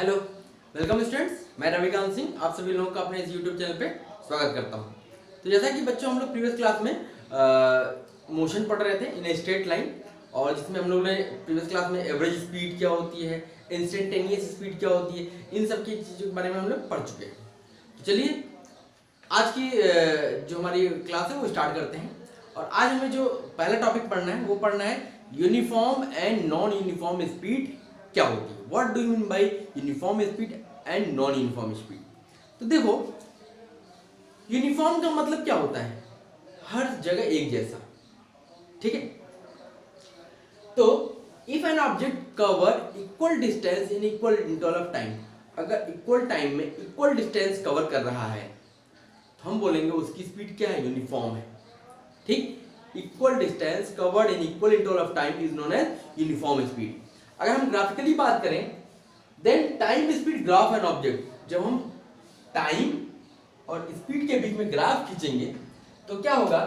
Hello, welcome students. मैं रविकांत सिंह आप सभी लोगों का अपने इस यूट्यूब चैनल पे स्वागत करता हूँ। तो जैसा कि बच्चों हम लोग प्रीवियस क्लास में मोशन पढ़ रहे थे इन ए स्ट्रेट लाइन, और जिसमें हम लोग ने प्रीवियस क्लास में एवरेज स्पीड क्या होती है, इंस्टेंटेनियस स्पीड क्या होती है, इन सब की चीज़ों के बारे में हम लोग पढ़ चुके हैं। तो चलिए आज की जो हमारी क्लास है वो स्टार्ट करते हैं। और आज हमें जो पहला टॉपिक पढ़ना है वो पढ़ना है uniform and non uniform speed क्या होती है। What do you mean by uniform speed and non uniform speed. तो देखो, यूनिफॉर्म का मतलब क्या होता है, हर जगह एक जैसा, ठीक है। तो if an object cover equal distance in equal interval of time, अगर इक्वल टाइम में इक्वल डिस्टेंस कवर कर रहा है तो हम बोलेंगे उसकी स्पीड क्या है, यूनिफॉर्म है, ठीक। Equal distance covered in equal interval of time is known as uniform speed. अगर हम ग्राफिकली बात करें, then time speed graph an object, जब हम टाइम और स्पीड के बीच में ग्राफ खींचेंगे तो क्या होगा,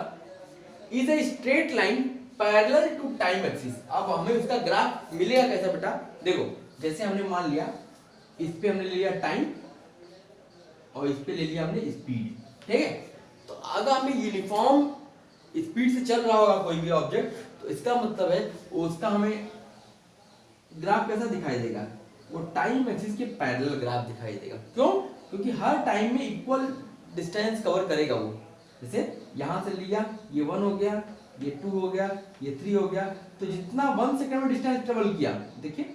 is a straight line parallel to time axis. अब हमें उसका ग्राफ मिलेगा कैसा बेटा, देखो जैसे हमने मान लिया इस पे हमने ले लिया टाइम और इस पे ले लिया हमने स्पीड, ठीक है। तो अगर हमें यूनिफॉर्म स्पीड से चल रहा होगा कोई भी ऑब्जेक्ट, तो इसका मतलब है उसका हमें ग्राफ कैसा दिखाई देगा, वो टाइम एक्सिस के पैरेलल ग्राफ दिखाई देगा। क्यों? क्योंकि हर टाइम में इक्वल डिस्टेंस कवर करेगा वो। जैसे यहां से लिया, ये 1 हो गया, ये 2 हो गया, ये 3 हो गया, तो जितना 1 सेकंड में डिस्टेंस ट्रेवल किया, देखिए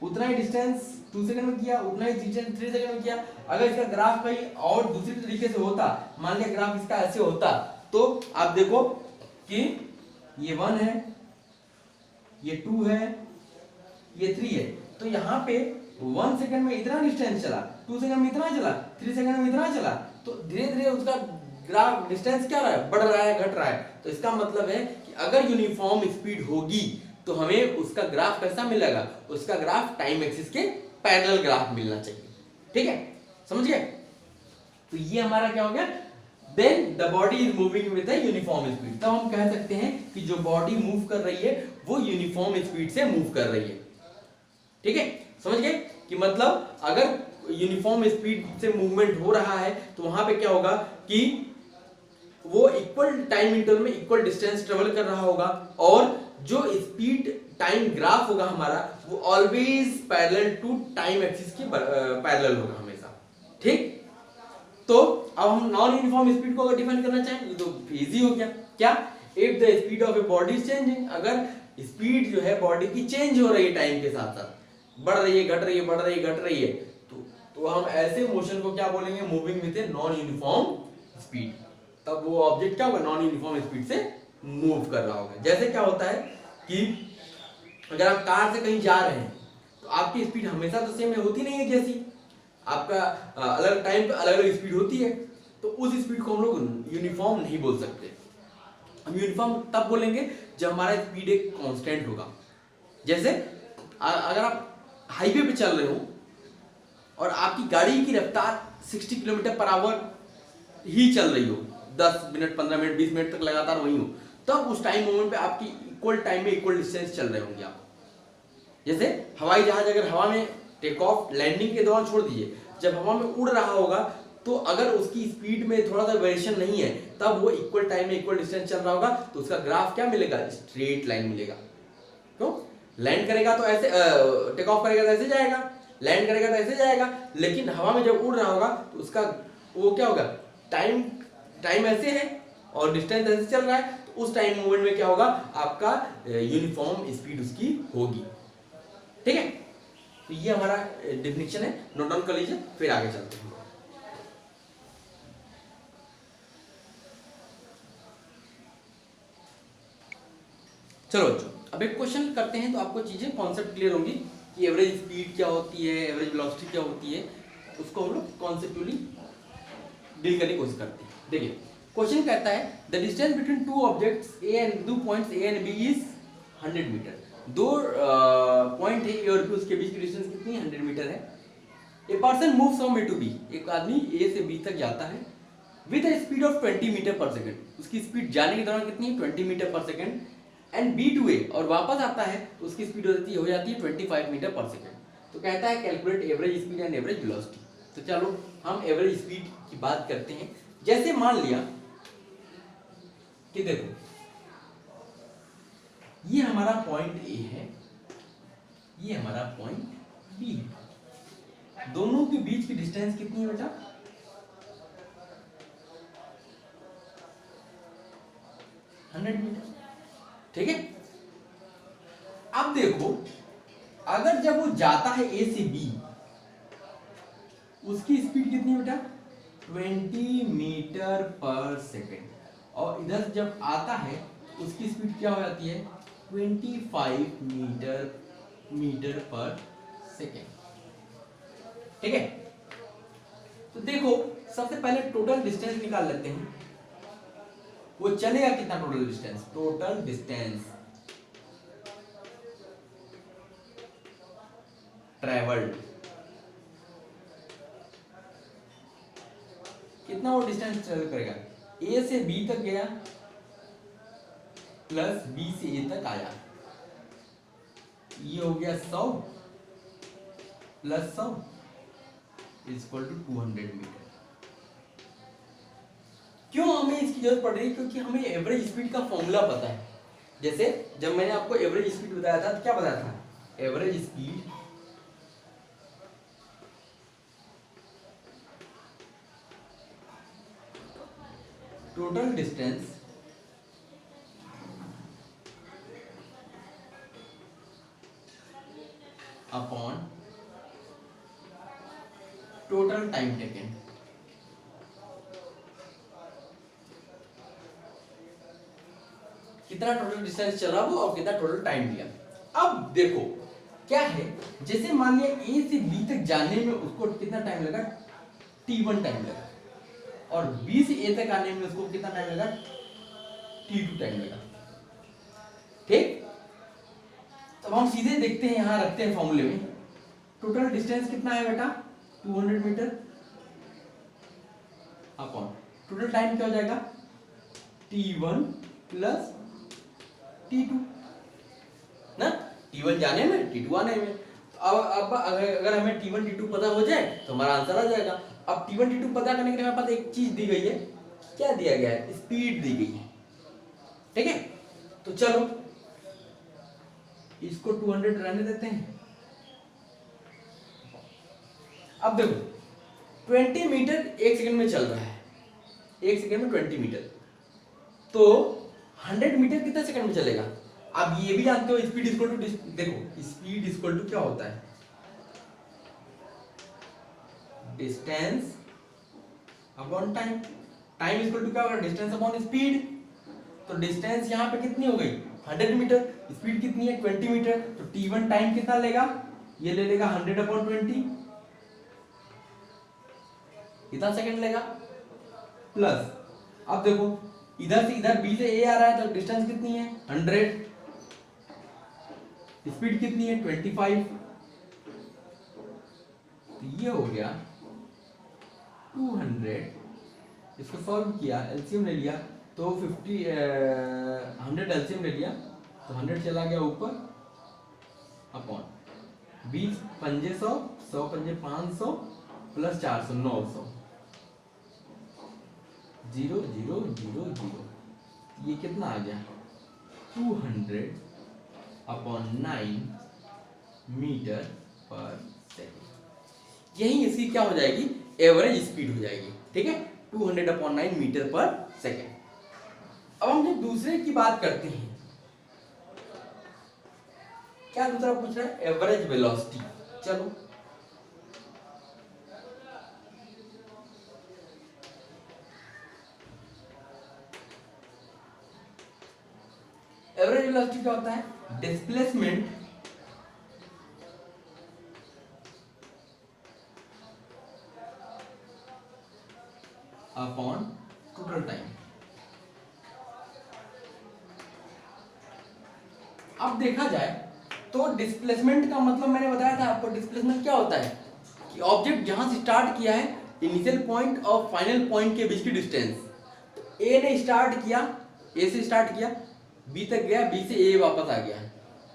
उतना ही डिस्टेंस 2 सेकंड में किया, उतना ही डिस्टेंस 3 सेकंड में किया। अगर इसका ग्राफ कहीं और दूसरी तरीके से होता, मान लिया ग्राफ इसका ऐसे होता, तो आप देखो कि ये 1 है, ये 2 है, ये 3 है, तो यहाँ पे 1 सेकंड में इतना डिस्टेंस चला, 2 सेकंड में इतना चला, 3 सेकंड में इतना चला, तो धीरे धीरे उसका ग्राफ डिस्टेंस क्या रहा है, बढ़ रहा है, घट रहा है। तो इसका मतलब है कि अगर यूनिफॉर्म स्पीड होगी तो हमें उसका ग्राफ कैसा मिलेगा, उसका ग्राफ टाइम एक्सिस के पैरेलल ग्राफ मिलना चाहिए, ठीक है, समझ गए। तो ये हमारा क्या हो गया, then the body is moving with a uniform speed. तब हम कह सकते हैं कि जो बॉडी मूव कर रही है वो यूनिफॉर्म स्पीड से मूव कर रही है, ठीक है, समझ गए। कि मतलब अगर यूनिफॉर्म स्पीड से मूवमेंट हो रहा है तो वहां पे क्या होगा कि वो इक्वल टाइम इंटरवल में इक्वल डिस्टेंस ट्रेवल कर रहा होगा, और जो स्पीड टाइम ग्राफ होगा हमारा वो always parallel to time axis के पैरेलल होगा हमेशा, ठीक। तो अब हम नॉन यूनिफॉर्म स्पीड को अगर डिफाइन करना चाहें, ये तो इजी हो गया। क्या? If the speed of a body is changing, अगर स्पीड जो है बॉडी की चेंज हो रही है टाइम के साथ साथ, बढ़ रही है, घट रही है, बढ़ रही है, घट रही है, तो हम ऐसे मोशन को क्या बोलेंगे, moving with a non uniform speed. तब वो ऑब्जेक्ट क्या होगा, नॉन यूनिफॉर्म स्पीड से मूव कर रहा होगा। जैसे क्या होता है कि अगर आप कार से कहीं जा रहे हैं तो आपकी स्पीड हमेशा तो सेम होती नहीं है, जैसी आपका अलग टाइम पे अलग अलग स्पीड होती है, तो उस स्पीड को हम लोग यूनिफॉर्म नहीं बोल सकते। हम यूनिफॉर्म तब बोलेंगे जब हमारा स्पीड एक कांस्टेंट होगा। जैसे अगर आप हाईवे पे चल रहे हो और आपकी गाड़ी की रफ्तार 60 किलोमीटर पर आवर ही चल रही हो, 10 मिनट, 15 मिनट, 20 मिनट तक लगातार वही हो, तब उस टाइम मोमेंट पे आपकी इक्वल टाइम में इक्वल डिस्टेंस चल रहे होंगे आप। जैसे हवाई जहाज अगर हवा में टेक ऑफ लैंडिंग के दौरान छोड़ दीजिए, जब हवा में उड़ रहा होगा तो अगर उसकी स्पीड में थोड़ा सा वेरिएशन नहीं है, तब वो इक्वल टाइम में इक्वल डिस्टेंस चल रहा होगा, तो उसका ग्राफ क्या मिलेगा, स्ट्रेट लाइन मिलेगा। क्यों? लैंड करेगा तो ऐसे, टेक ऑफ करेगा तो ऐसे जाएगा, लैंड करेगा तो ऐसे जाएगा, लेकिन हवा में जब उड़ रहा होगा तो उसका वो क्या होगा, टाइम ऐसे है और डिस्टेंस ऐसे चल रहा है, तो उस टाइम मूवमेंट में क्या होगा, आपका यूनिफॉर्म स्पीड उसकी होगी, ठीक है। तो ये हमारा डेफिनेशन है, नोट डाउन कर लीजिए, फिर आगे चलते हैं। चलो बच्चों, अब एक क्वेश्चन करते हैं तो आपको चीजें कॉन्सेप्ट क्लियर होंगी कि एवरेज स्पीड क्या होती है, एवरेज वेलोसिटी क्या होती है, उसको हम लोग कॉन्सेप्चुअली डील करने की कोशिश करते हैं। देखिए क्वेश्चन कहता है the distance between two objects A and दो points A and B is 100 metre. दो पॉइंट है ए और बी, उसके बीच की डिस्टेंस कितनी, 100 मीटर है। A person move from A to B, एक आदमी ए से बी तक जाता है with a speed of 20 metre per second, उसकी स्पीड जाने के दौरान कितनी है, 20 metre per second, and B to A और वापस आता है तो उसकी स्पीड हो जाती है 25 मीटर पर सेकंड। तो कहता है calculate average speed and average velocity. तो चलो हम एवरेज स्पीड की बात करते हैं। जैसे मान लिया कि देखो ये हमारा पॉइंट ए है, ये हमारा पॉइंट बी है, दोनों के बीच की डिस्टेंस कितनी है बेटा? 100 मीटर। ठीक है, अब देखो अगर जब वो जाता है ए से बी, उसकी स्पीड कितनी बेटा? 20 मीटर पर सेकेंड, और इधर जब आता है उसकी स्पीड क्या हो जाती है? 25 मीटर पर सेकेंड। ठीक है, तो देखो सबसे पहले टोटल डिस्टेंस निकाल लेते हैं। वो चलेगा कितना total distance? Total distance travelled, कितना वो डिस्टेंस ट्रेवल करेगा? ए से बी तक गया प्लस बी से ए तक आया, ये हो गया 100 प्लस 100 इक्वल टू 200 मीटर। क्यों हमें इसकी जरूरत पड़ रही है? क्योंकि हमें एवरेज स्पीड का फॉर्मूला पता है। जैसे जब मैंने आपको एवरेज स्पीड बताया था तो क्या बताया था? Average speed total distance upon total time taken. कितना टोटल डिस्टेंस चला वो और कितना टोटल टाइम लिया। अब देखो क्या है, जैसे मान लिया ए से बी तक जाने में उसको कितना टाइम लगा? t1 टाइम लगा, और बी से ए तक आने में उसको कितना टाइम लगा? t2 टाइम लगा। ठीक, तो हम सीधे देखते हैं, यहां रखते हैं फॉर्मूले में। टोटल डिस्टेंस कितना है बेटा? 200 मीटर अपॉन टोटल टाइम क्या हो जाएगा? t1 प्लस t2 ना, t1 जाने में t2 आने में। अब अगर हमें t1 t2 पता हो जाए तो हमारा आंसर आ जाएगा। अब t1 t2 पता करने के लिए हमारे पास एक चीज दी गई है। क्या दिया गया है? स्पीड दी गई है। ठीक है, तो चलो इसको 200 रहने देते हैं। अब देखो 20 मीटर एक सेकंड में चल रहा है, एक सेकंड में 20 मीटर, तो 100 मीटर कितने सेकंड में चलेगा? आप ये भी जानते हो स्पीड इक्वल टू, देखो स्पीड इक्वल टू क्या होता है? Distance upon time. Time equal to क्या होगा? Distance upon speed. तो डिस्टेंस यहाँ पे कितनी हो गई? 100 मीटर। स्पीड कितनी है? 20 मीटर। तो t1 टाइम कितना लेगा? ये ले लेगा 100 अपॉन 20, कितना सेकंड लेगा? प्लस अब देखो इधर से इधर बी से ए आ रहा है तो डिस्टेंस कितनी है? 100, स्पीड कितनी है? 25। तो ये हो गया 200। इसको सॉल्व किया, एलसीएम ले लिया तो 100 एलसीएम ले लिया तो 100 चला गया ऊपर अपॉन 20 पंजे 100, 100 पंजे 500 प्लस 400 900, 0 0 0 0। ये कितना आ गया? 200 अपॉन 9 मीटर पर सेकेंड। यही इसकी क्या हो जाएगी? एवरेज स्पीड हो जाएगी। ठीक है, 200 अपॉन 9 मीटर पर सेकेंड। अब हम जब दूसरे की बात करते हैं, क्या दूसरा पूछ रहा है? Average velocity. चलो एवरेज वेलोसिटी क्या होता है? Displacement upon total time. अब देखा जाए तो डिस्प्लेसमेंट का मतलब मैंने बताया था आपको। डिस्प्लेसमेंट क्या होता है कि ऑब्जेक्ट जहां से स्टार्ट किया है, इनिशियल पॉइंट और फाइनल पॉइंट के बीच की डिस्टेंस। तो ए ने स्टार्ट किया, ए से स्टार्ट किया, बी तक गया, बी से ए वापस आ गया,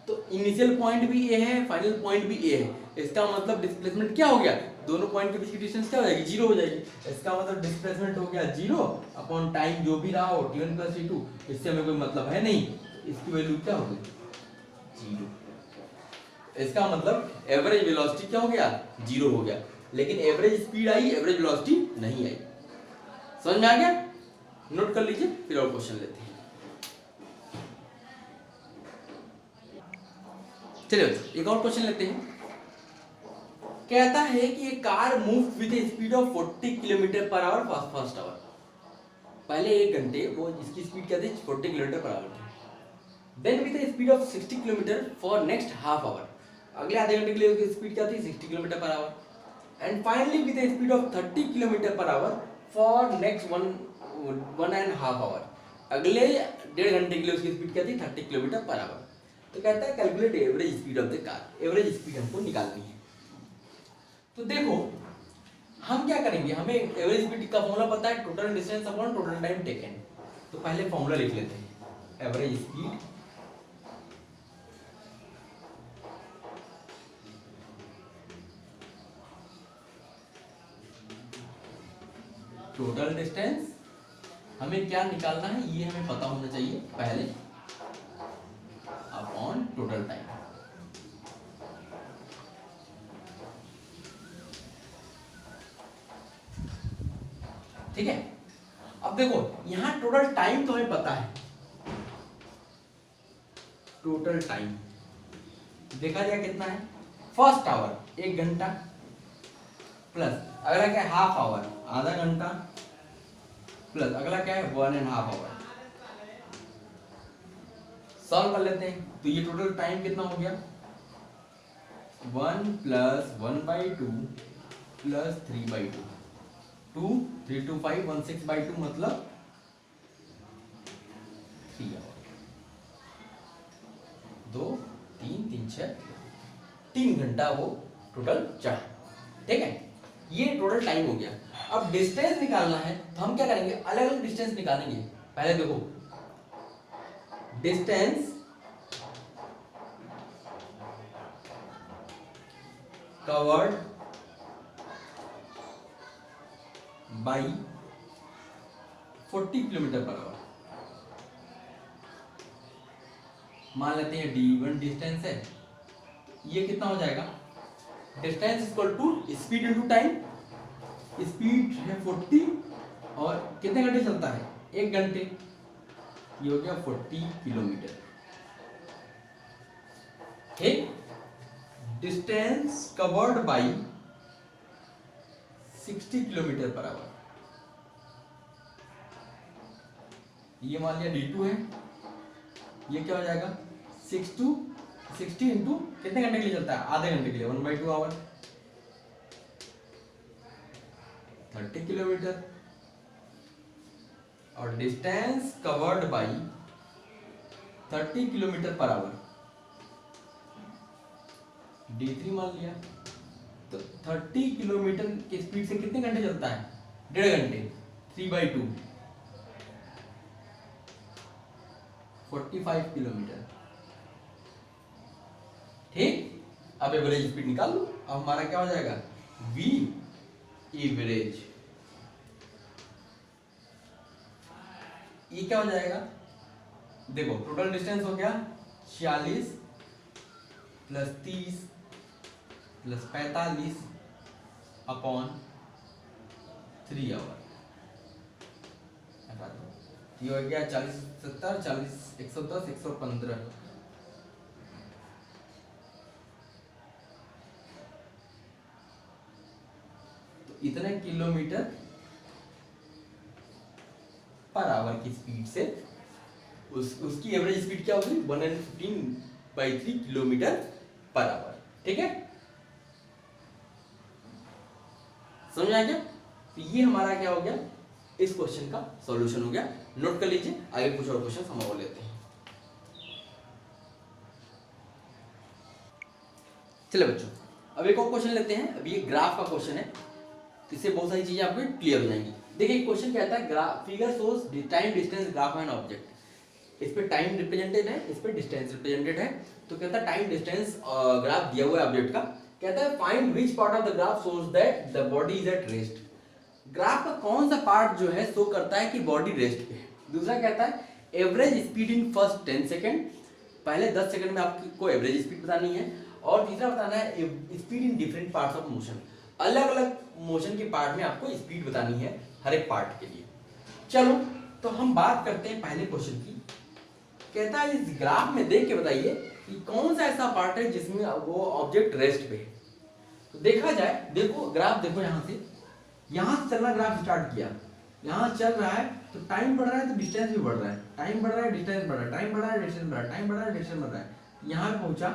तो इनिशियल पॉइंट भी ए है, फाइनल पॉइंट भी ए है, इसका मतलब डिस्प्लेसमेंट क्या हो गया, दोनों पॉइंट के बीच की डिस्टेंस क्या हो जाएगी, जीरो हो जाएगी। इसका मतलब डिस्प्लेसमेंट हो गया जीरो अपॉन टाइम जो भी रहा हो t1 + t2, इससे हमें कोई मतलब है नहीं, इसकी वैल्यू क्या होगी, जीरो। इसका मतलब एवरेज वेलोसिटी क्या हो गया, जीरो हो गया, लेकिन एवरेज स्पीड आई, एवरेज वेलोसिटी नहीं आई। समझ में आ गया, नोट कर लीजिए, फिर और क्वेश्चन लेते हैं। चलिए एक और क्वेश्चन लेते हैं। कहता है कि ये car move with a speed of 40 kilometre per our first hour. पहले एक घंटे वो इसकी स्पीड क्या थी, 40 किलोमीटर पर आवर थी। Then with a speed of 60 kilometre for next half hour, अगले आधे घंटे के लिए उसकी स्पीड क्या थी, 60 kilometre per hour. And finally with a speed of 30 kilometre per hour for next 1.5 hour, अगले 1.5 घंटे के लिए उसकी स्पीड क्या थी, 30 किलोमीटर पर आवर। तो कहता है calculate average speed of the car, average speed हमको निकालनी है। तो देखो हम क्या करेंगे, हमें एवरेज स्पीड का फॉर्मूला पता है, total distance upon total time taken. तो पहले फॉर्मूला लिख लेते हैं, एवरेज स्पीड टोटल डिस्टेंस, हमें क्या निकालना है ये हमें पता होना चाहिए पहले, अपॉन टोटल टाइम। ठीक है, अब देखो यहां टोटल टाइम तो हमें पता है, टोटल टाइम देखा जाए कितना है, फर्स्ट आवर 1 घंटा, प्लस अगला क्या है, हाफ आवर आधा घंटा, प्लस अगला क्या है 1.5 आवर। सॉल्व कर लेते हैं, तो ये टोटल टाइम कितना हो गया, 1 + 1/2 + 3/2, 2 3 2 5 16/2 मतलब 3 आवर, 2 3 3 6 3 घंटा वो टोटल चढ़ा। ठीक है, ये टोटल टाइम हो गया। अब डिस्टेंस निकालना है, तो हम क्या करेंगे, अलग अलग डिस्टेंस निकालेंगे। पहले देखो distance covered by 40 kilometre per our, मान लेते हैं d1 डिस्टेंस है, ये कितना हो जाएगा, distance equal to speed into time, speed है 40 और कितने घंटे चलता है, 1 घंटे, ये हो गया 40 किलोमीटर। ठीक, distance covered by 60 kilometre per our, ये मान लिया d2 है, ये क्या हो जाएगा 60 इंटू कितने घंटे के लिए चलता है, आधे घंटे के लिए 1/2 आवर, 30 किलोमीटर, और distance covered by 30 kilometre per our, d3 मान लिया। तो 30 किलोमीटर की स्पीड से कितने घंटे चलता है, 1.5 घंटे, 3/2 45 किलोमीटर। ठीक, अब एवरेज स्पीड निकाल लो, अब हमारा क्या हो जाएगा, v एवरेज, ये क्या हो जाएगा, देखो टोटल डिस्टेंस हो गया 46 + 30 + 45 अपॉन 3 आवर, ये हो गया 40 70 40 110 115, तो इतने किलोमीटर पर आवर की स्पीड से उसकी एवरेज स्पीड क्या होगी, 115/3 किलोमीटर पर आवर। ठीक है, समझ आ गया, तो ये हमारा क्या हो गया, इस क्वेश्चन का सॉल्यूशन हो गया। नोट कर लीजिए, आगे कुछ और क्वेश्चन हम और लेते हैं। चलिए बच्चों, अब एक और क्वेश्चन लेते हैं। अभी ये ग्राफ का क्वेश्चन है, इससे बहुत सारी चीजें आपको क्लियर हो जाएंगी। देखिए क्वेश्चन क्या है, graph figure shows time distance graph an object, इस पे टाइम रिप्रेजेंटेड है, इस पे डिस्टेंस रिप्रेजेंटेड है। तो कहता है टाइम डिस्टेंस ग्राफ दिया हुआ है ऑब्जेक्ट का, कहता है find which part of the graph shows that the body is at rest. Graph का कौन सा पार्ट जो है शो करता है कि बॉडी रेस्ट पे है। दूसरा कहता है average speed in first 10 second, पहले 10 सेकंड में आपको एवरेज स्पीड बतानी है। और तीसरा बताना है speed in different parts of motion, अलग अलग मोशन के पार्ट में आपको स्पीड बतानी है हर एक पार्ट के लिए। चलो तो हम बात करते हैं पहले क्वेश्चन की। कहता है इस ग्राफ में देख के बताइए कि कौन सा ऐसा पार्ट है जिसमें वो ऑब्जेक्ट रेस्ट पे है। तो देखा जाए, देखो ग्राफ देखो, यहां से चलना ग्राफ स्टार्ट किया, यहां चल रहा है तो टाइम बढ़ रहा है तो डिस्टेंस भी बढ़ रहा है, टाइम बढ़ रहा है डिस्टेंस बढ़ रहा है, टाइम बढ़ रहा है डिस्टेंस बढ़ रहा है, टाइम बढ़ रहा है डिस्टेंस बढ़ रहा है। यहां पे पहुंचा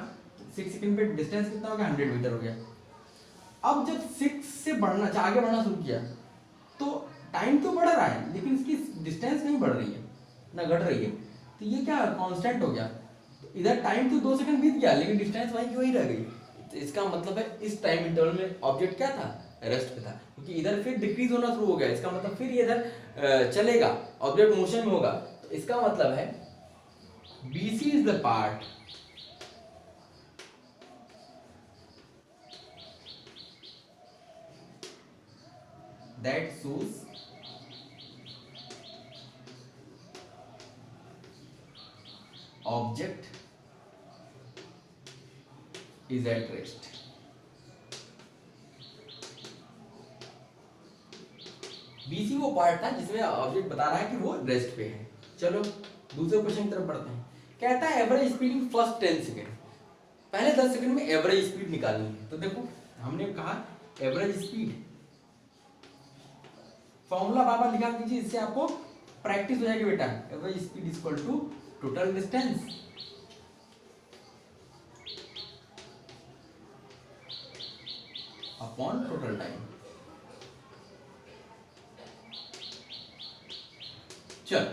6 सेकंड पे डिस्टेंस कितना हो गया, 100 मीटर हो गया। अब जब 6 से बढ़ना आगे बढ़ना शुरू किया तो टाइम तो बढ़ रहा है लेकिन इसकी डिस्टेंस नहीं बढ़ रही है ना घट रही है, तो ये क्या कांस्टेंट हो गया। तो इधर टाइम तो 2 सेकंड बीत गया लेकिन डिस्टेंस वही की वही रह गई। तो इसका मतलब है इस टाइम इंटरवल में ऑब्जेक्ट क्या था, रेस्ट पे था, क्योंकि इधर फिर डिक्रीज होना शुरू हो गया। इसका मतलब फिर ये इधर चलेगा, ऑब्जेक्ट मोशन में होगा। तो इसका मतलब है BC is the part that shows object is at rest। BC वो पार्ट था जिसमें ऑब्जेक्ट बता रहा है कि वो रेस्ट पे है। चलो दूसरे क्वेश्चन की तरफ बढ़ते हैं। कहता है average speed in first 10 second, पहले 10 सेकंड में एवरेज स्पीड निकालनी है। तो देखो हमने कहा एवरेज स्पीड, फॉर्मूला बाबा लिखा कीजिए, इससे आपको प्रैक्टिस हो जाएगी बेटा। Average speed is equal to total distance upon total time. चल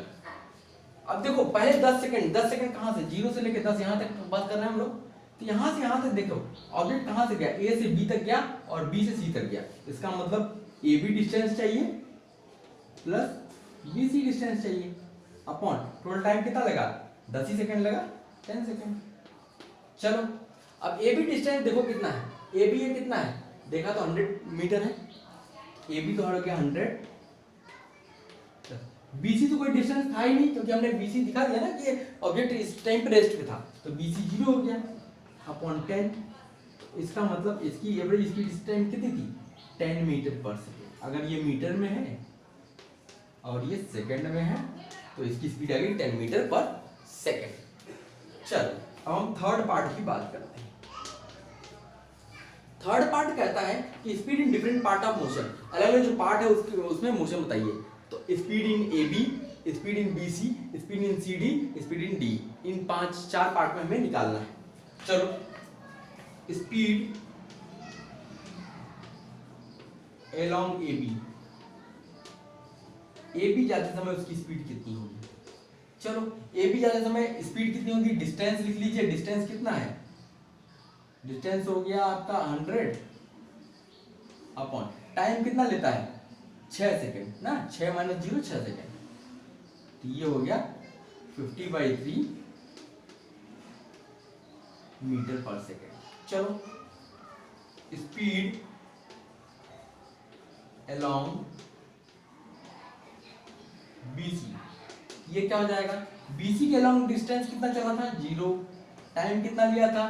अब देखो पहले 10 सेकंड कहां से, 0 से लेके 10 यहां तक बात कर रहे हैं हम लोग। तो यहां से यहां तक देखो ऑब्जेक्ट कहां से गया, A से B तक गया और B से C तक गया। इसका मतलब AB डिस्टेंस चाहिए प्लस BC डिस्टेंस चाहिए अपॉन टोटल टाइम कितना लगा, 10 ही सेकंड लगा, 10 सेकंड। चलो अब AB डिस्टेंस देखो कितना है, AB ये कितना है, देखा तो 100 मीटर है, AB तो हो गया 100। BC तो कोई डिस्टेंस था ही नहीं क्योंकि हमने BC दिखा दिया ना कि ऑब्जेक्ट इस टाइम पे रेस्ट पे था, तो BC 0 हो गया अपॉन 10। इसका मतलब इसकी एवरेज स्पीड इस टाइम कितनी थी, 10 मीटर पर सेकेंड। अगर ये मीटर में है और ये सेकंड में है तो इसकी स्पीड आ गई 10 मीटर पर सेकंड। चलो अब हम थर्ड पार्ट की बात करते हैं। थर्ड पार्ट कहता है कि speed in different part of motion, अलग अलग जो पार्ट है उसमें मोशन बताइए। तो speed in AB, speed in BC, speed in CD, speed in D, in 4 part में हमें निकालना है। चलो स्पीड अलोंग AB जाते समय उसकी स्पीड कितनी होगी। चलो AB जाते समय स्पीड कितनी होगी, डिस्टेंस लिख लीजिए। डिस्टेंस कितना है, डिस्टेंस हो गया आपका 100 अपॉन टाइम कितना लेता है 6 सेकंड ना, 6 माइनस 0 6 सेकंड, तो ये हो गया 50/3 मीटर पर सेकंड। चलो स्पीड अलोंग BC, ये क्या हो जाएगा, BC के अलोंग डिस्टेंस कितना चला था 0, टाइम कितना लिया था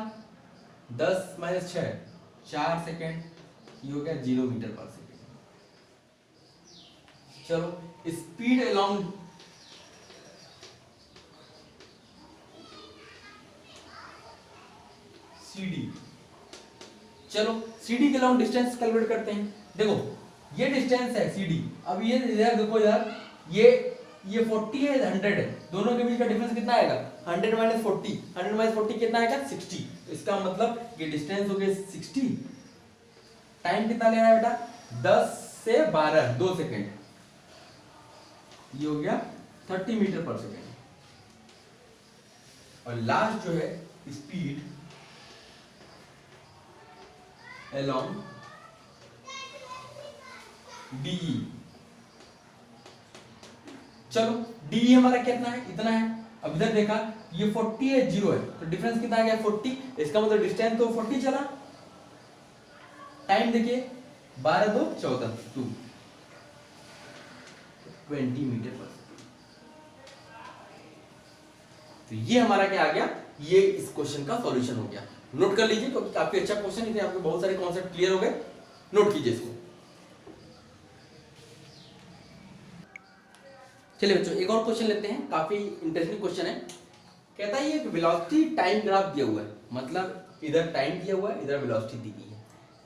10 माइनस 6 4 सेकेंड, ये हो गया 0 मीटर पर सेकेंड। चलो स्पीड अलोंग CD, चलो CD के अलोंग डिस्टेंस कैलकुलेट करते हैं। देखो ये डिस्टेंस है CD, अब ये इधर देखो यार, ये 40 है 100 है, दोनों के बीच का डिफरेंस कितना आएगा 100 माइनस 40, 100 माइनस 40 कितना आएगा 60। तो इसका मतलब ये डिस्टेंस हो गया 60। टाइम कितना लेना है बेटा 10 से 12 2 सेकंड, ये हो गया 30 मीटर पर सेकंड। और लास्ट जो है स्पीड अलोंग DE, चलो DE हमारा कितना है, इतना है। अब इधर देखा ये 40 है, 0 है, तो डिफरेंस कितना आ गया 40। इसका मतलब डिस्टेंस तो 40 चला। टाइम देखिए 12 2 14 20 मीटर पर। तो ये हमारा क्या आ गया, ये इस क्वेश्चन का सॉल्यूशन हो गया। नोट कर लीजिए क्योंकि काफी अच्छा क्वेश्चन है, आपके बहुत सारे कॉन्सेप्ट क्लियर हो गए। नोट कीजिए इसको। चलिए बच्चों एक और क्वेश्चन लेते हैं, काफी इंटरेस्टिंग क्वेश्चन है। कहता है ये वेलोसिटी टाइम ग्राफ दिया हुआ है, मतलब इधर टाइम दिया हुआ है, इधर वेलोसिटी दी गई है।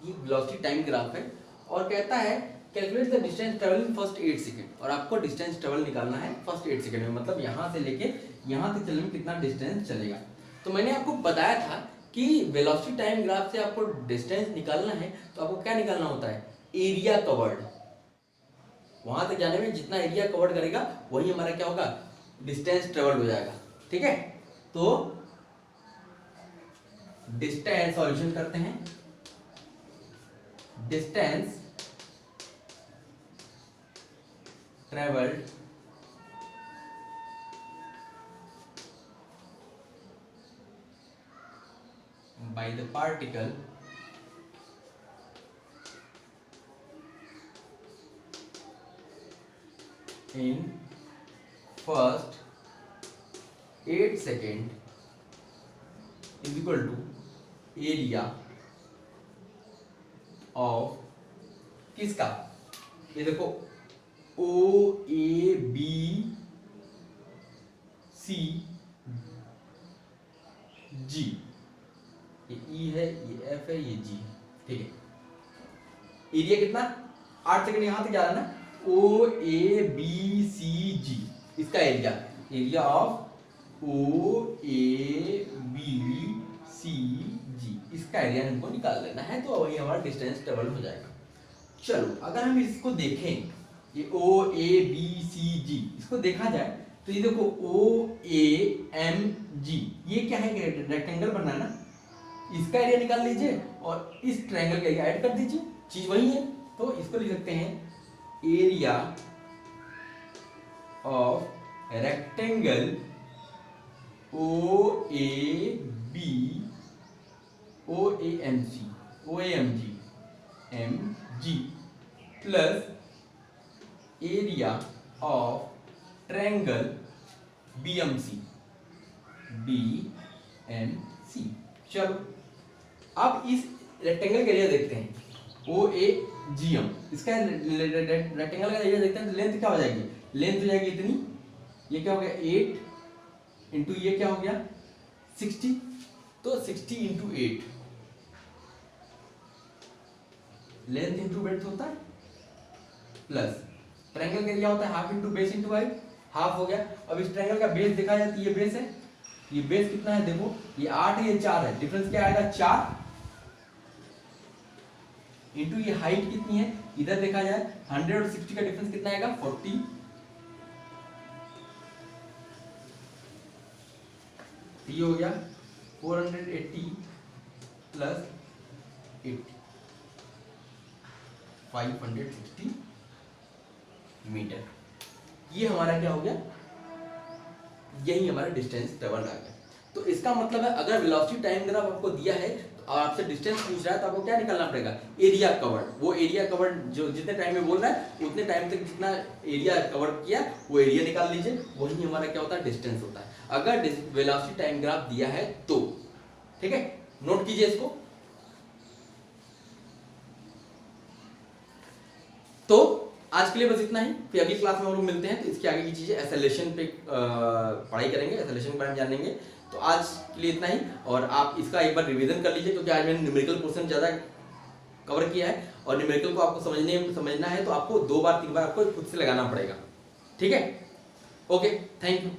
ये वेलोसिटी टाइम ग्राफ है और कहता है calculate the distance travel in first 8 second, और आपको डिस्टेंस ट्रेवल निकालना है फर्स्ट 8 सेकंड में, मतलब यहां से लेके यहां तक चलने में कितना डिस्टेंस चलेगा। तो मैंने आपको बताया था कि वेलोसिटी टाइम ग्राफ से आपको डिस्टेंस निकालना है तो आपको क्या निकालना होता है, एरिया कवर्ड। वहां तक जाने में जितना एरिया कवर्ड करेगा वही हमारा क्या होगा, डिस्टेंस ट्रेवल हो जाएगा। ठीक है, तो डिस्टेंस सॉल्यूशन करते हैं। Distance travelled by the particle in first 8 second is equal to area of किसका, ये देखो O A B C G, ये E है, ये F है, ये G। ठीक है, एरिया कितना 8 सेकंड यहां तक जा रहा है ना, O A B C G, इसका area, area of O A B C G, इसका एरिया हमको निकाल लेना है, तो वही हमारा डिस्टेंस ट्रेवल हो जाएगा। चलो अगर हम इसको देखें, ये O A B C G, इसको देखा जाए तो ये देखो O A M G, ये क्या है, रेक्टेंगल बनना है ना, इसका एरिया निकाल लीजिए और इस ट्रायंगल का एरिया ऐड कर दीजिए, चीज वही है। तो इसको लिख सकते हैं area of rectangle O A B O A M G O A M G M G plus area of triangle BMC BMC। चलो अब इस रेक्टेंगल का एरिया देखते हैं, OAGM, इसका रेक्टेंगल का एरिया देखते हैं, तो लेंथ क्या हो जाएगी, लेंथ हो जाएगी इतनी, ये क्या हो गया 8 इंटू ये क्या हो गया 60, तो 60 इंटू 8, लेंथ इंटू ब्रेड्थ होता है, प्लस ट्रायंगल का एरिया होता है half into base into height, half हो गया। अब इस ट्रायंगल का बेस देखा जाए तो ये बेस है, ये बेस कितना है देखो, ये 8 है, ये 4 है, डिफरेंस क्या आएगा 4 इंटू ये हाइट कितनी है, इधर देखा जाए 100 और 60 का डिफरेंस कितना आएगा 40, ये हो गया 480 प्लस 80 560 मीटर। ये हमारा क्या हो गया, यही हमारा डिस्टेंस ट्रेवल आ गया। तो इसका मतलब है अगर वेलोसिटी टाइम ग्राफ आपको दिया है तो आपसे डिस्टेंस पूछ रहा है तो आपको क्या निकालना पड़ेगा, एरिया कवर्ड। वो एरिया कवर्ड जो जितने टाइम में बोल रहा है उतने टाइम तक जितना एरिया कवर किया वो एरिया निकाल लीजिए, वही हमारा क्या होता है डिस्टेंस होता है, अगर वेलोसिटी टाइम ग्राफ दिया है तो। ठीक है, नोट कीजिए इसको। तो आज के लिए बस इतना ही, फिर अगली क्लास में हम लोग मिलते हैं, तो इसके आगे की चीजें एक्सेलरेशन पे पढ़ाई करेंगे, एक्सेलरेशन के बारे में जानेंगे। तो आज के लिए इतना ही, और आप इसका एक बार रिवीजन कर लीजिए क्योंकि आज मैंने न्यूमेरिकल पोर्शन ज़्यादा कवर किया है, और न्यूमेरिकल को आपको समझना है तो आपको 2 बार 3 बार आपको खुद से लगाना पड़ेगा। ठीक है, ओके, थैंक यू।